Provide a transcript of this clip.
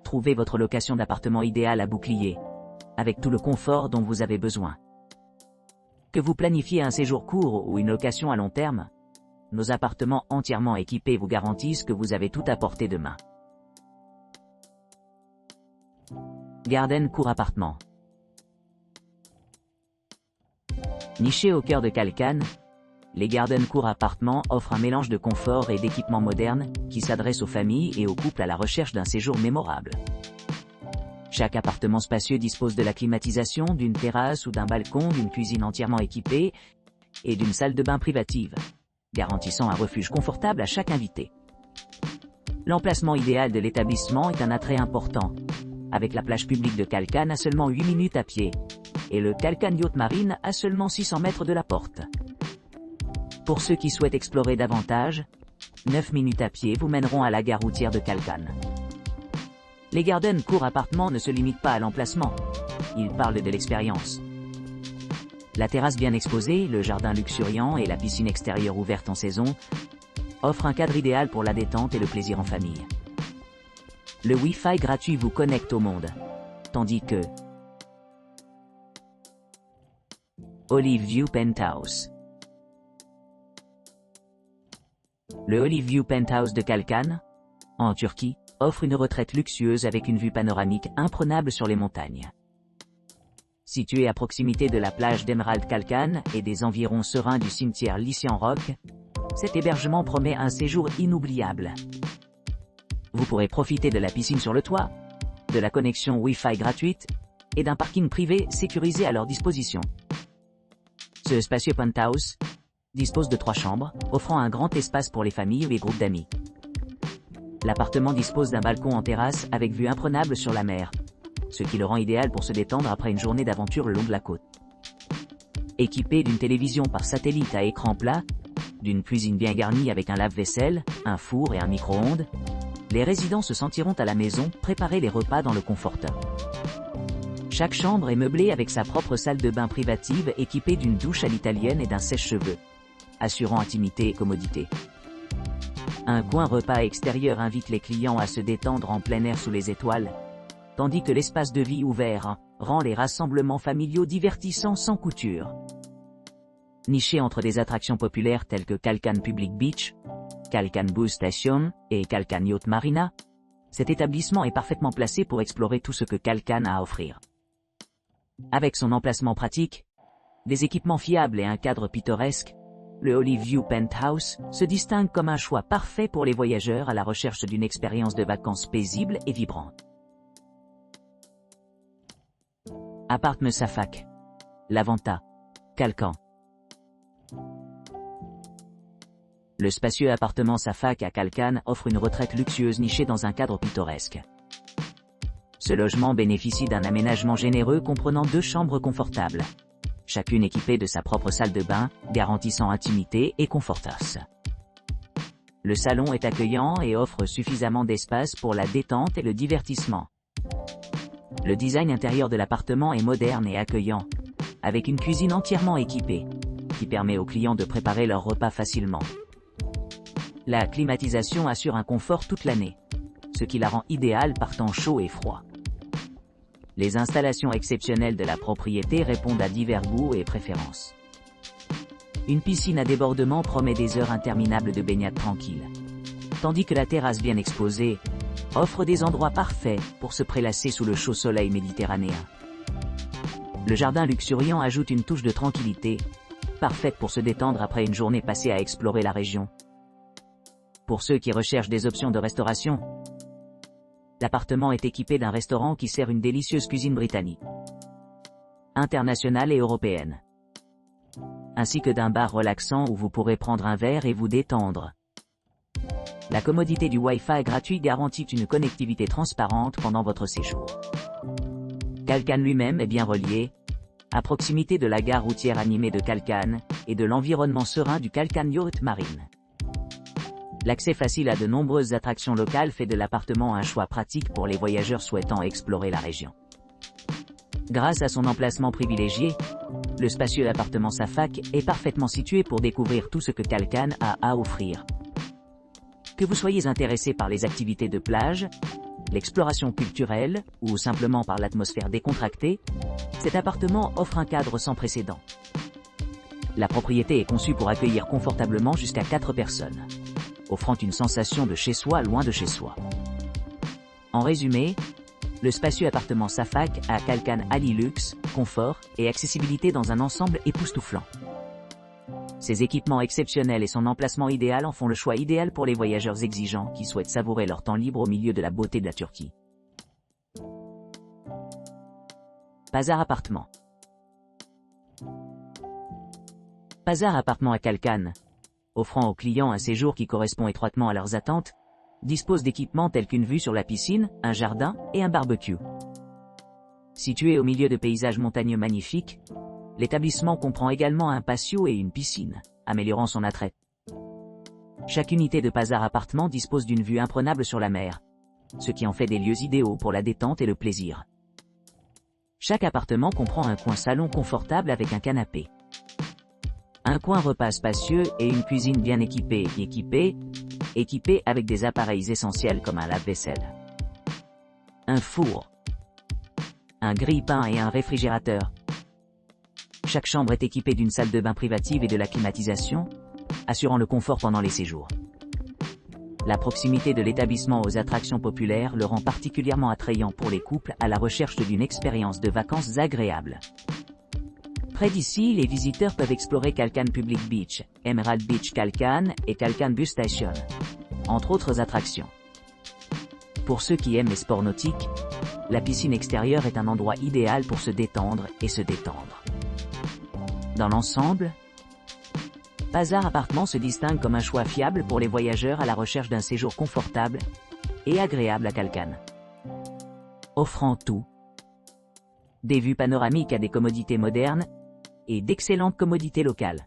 Trouvez votre location d'appartement idéale à Bouclier, avec tout le confort dont vous avez besoin. Que vous planifiez un séjour court ou une location à long terme, nos appartements entièrement équipés vous garantissent que vous avez tout à portée de main. Garden Court Appartement. Nichés au cœur de Calcane, les Garden Court Appartements offrent un mélange de confort et d'équipements modernes qui s'adressent aux familles et aux couples à la recherche d'un séjour mémorable. Chaque appartement spacieux dispose de la climatisation, d'une terrasse ou d'un balcon, d'une cuisine entièrement équipée et d'une salle de bain privative, garantissant un refuge confortable à chaque invité. L'emplacement idéal de l'établissement est un attrait important, avec la plage publique de Calcane à seulement 8 minutes à pied, et le Calcane Yacht Marine à seulement 600 mètres de la porte. Pour ceux qui souhaitent explorer davantage, 9 minutes à pied vous mèneront à la gare routière de Calcane. Les Garden Court Appartements ne se limitent pas à l'emplacement, ils parlent de l'expérience. La terrasse bien exposée, le jardin luxuriant et la piscine extérieure ouverte en saison offrent un cadre idéal pour la détente et le plaisir en famille. Le Wi-Fi gratuit vous connecte au monde, tandis que Olive View Penthouse. Le Olive View Penthouse de Calcane, en Turquie, offre une retraite luxueuse avec une vue panoramique imprenable sur les montagnes. Situé à proximité de la plage d'Emerald Calcane et des environs sereins du cimetière Lycian Rock, cet hébergement promet un séjour inoubliable. Vous pourrez profiter de la piscine sur le toit, de la connexion Wi-Fi gratuite et d'un parking privé sécurisé à leur disposition. Ce spacieux penthouse dispose de 3 chambres, offrant un grand espace pour les familles ou les groupes d'amis. L'appartement dispose d'un balcon en terrasse avec vue imprenable sur la mer, ce qui le rend idéal pour se détendre après une journée d'aventure le long de la côte. Équipé d'une télévision par satellite à écran plat, d'une cuisine bien garnie avec un lave-vaisselle, un four et un micro-ondes, les résidents se sentiront à la maison, préparer les repas dans le conforteur. Chaque chambre est meublée avec sa propre salle de bain privative équipée d'une douche à l'italienne et d'un sèche-cheveux, assurant intimité et commodité. Un coin repas extérieur invite les clients à se détendre en plein air sous les étoiles, tandis que l'espace de vie ouvert rend les rassemblements familiaux divertissants sans couture. Niché entre des attractions populaires telles que Calcane Public Beach, Calcane Boost Station et Calcane Yacht Marina, cet établissement est parfaitement placé pour explorer tout ce que Calcane a à offrir. Avec son emplacement pratique, des équipements fiables et un cadre pittoresque, le Olive View Penthouse se distingue comme un choix parfait pour les voyageurs à la recherche d'une expérience de vacances paisible et vibrante. Apartment Safak, Lavanta, Calcane. Le spacieux appartement Safak à Calcane offre une retraite luxueuse nichée dans un cadre pittoresque. Ce logement bénéficie d'un aménagement généreux comprenant 2 chambres confortables, chacune équipée de sa propre salle de bain, garantissant intimité et confortos. Le salon est accueillant et offre suffisamment d'espace pour la détente et le divertissement. Le design intérieur de l'appartement est moderne et accueillant, avec une cuisine entièrement équipée, qui permet aux clients de préparer leurs repas facilement. La climatisation assure un confort toute l'année, ce qui la rend idéale par temps chaud et froid. Les installations exceptionnelles de la propriété répondent à divers goûts et préférences. Une piscine à débordement promet des heures interminables de baignade tranquille, tandis que la terrasse bien exposée offre des endroits parfaits pour se prélasser sous le chaud soleil méditerranéen. Le jardin luxuriant ajoute une touche de tranquillité, parfaite pour se détendre après une journée passée à explorer la région. Pour ceux qui recherchent des options de restauration, l'appartement est équipé d'un restaurant qui sert une délicieuse cuisine britannique, internationale et européenne, ainsi que d'un bar relaxant où vous pourrez prendre un verre et vous détendre. La commodité du Wi-Fi gratuit garantit une connectivité transparente pendant votre séjour. Calcane lui-même est bien relié, à proximité de la gare routière animée de Calcane et de l'environnement serein du Calcane Yacht Marine. L'accès facile à de nombreuses attractions locales fait de l'appartement un choix pratique pour les voyageurs souhaitant explorer la région. Grâce à son emplacement privilégié, le spacieux appartement Safak est parfaitement situé pour découvrir tout ce que Calcane a à offrir. Que vous soyez intéressé par les activités de plage, l'exploration culturelle, ou simplement par l'atmosphère décontractée, cet appartement offre un cadre sans précédent. La propriété est conçue pour accueillir confortablement jusqu'à 4 personnes, offrant une sensation de chez soi loin de chez soi. En résumé, le spacieux appartement Safak a Kalkan allie luxe, confort et accessibilité dans un ensemble époustouflant. Ses équipements exceptionnels et son emplacement idéal en font le choix idéal pour les voyageurs exigeants qui souhaitent savourer leur temps libre au milieu de la beauté de la Turquie. Pazar Appartement. Pazar Appartement à Kalkan, offrant aux clients un séjour qui correspond étroitement à leurs attentes, dispose d'équipements tels qu'une vue sur la piscine, un jardin et un barbecue. Situé au milieu de paysages montagneux magnifiques, l'établissement comprend également un patio et une piscine, améliorant son attrait. Chaque unité de Pazar Appartement dispose d'une vue imprenable sur la mer, ce qui en fait des lieux idéaux pour la détente et le plaisir. Chaque appartement comprend un coin salon confortable avec un canapé, un coin repas spacieux et une cuisine bien équipée avec des appareils essentiels comme un lave-vaisselle, un four, un grille-pain et un réfrigérateur. Chaque chambre est équipée d'une salle de bain privative et de la climatisation, assurant le confort pendant les séjours. La proximité de l'établissement aux attractions populaires le rend particulièrement attrayant pour les couples à la recherche d'une expérience de vacances agréable. Près d'ici, les visiteurs peuvent explorer Kalkan Public Beach, Emerald Beach Kalkan et Kalkan Bus Station, entre autres attractions. Pour ceux qui aiment les sports nautiques, la piscine extérieure est un endroit idéal pour se détendre et se détendre. Dans l'ensemble, Pazar Appartement se distingue comme un choix fiable pour les voyageurs à la recherche d'un séjour confortable et agréable à Kalkan. Offrant tout, des vues panoramiques à des commodités modernes et d'excellentes commodités locales.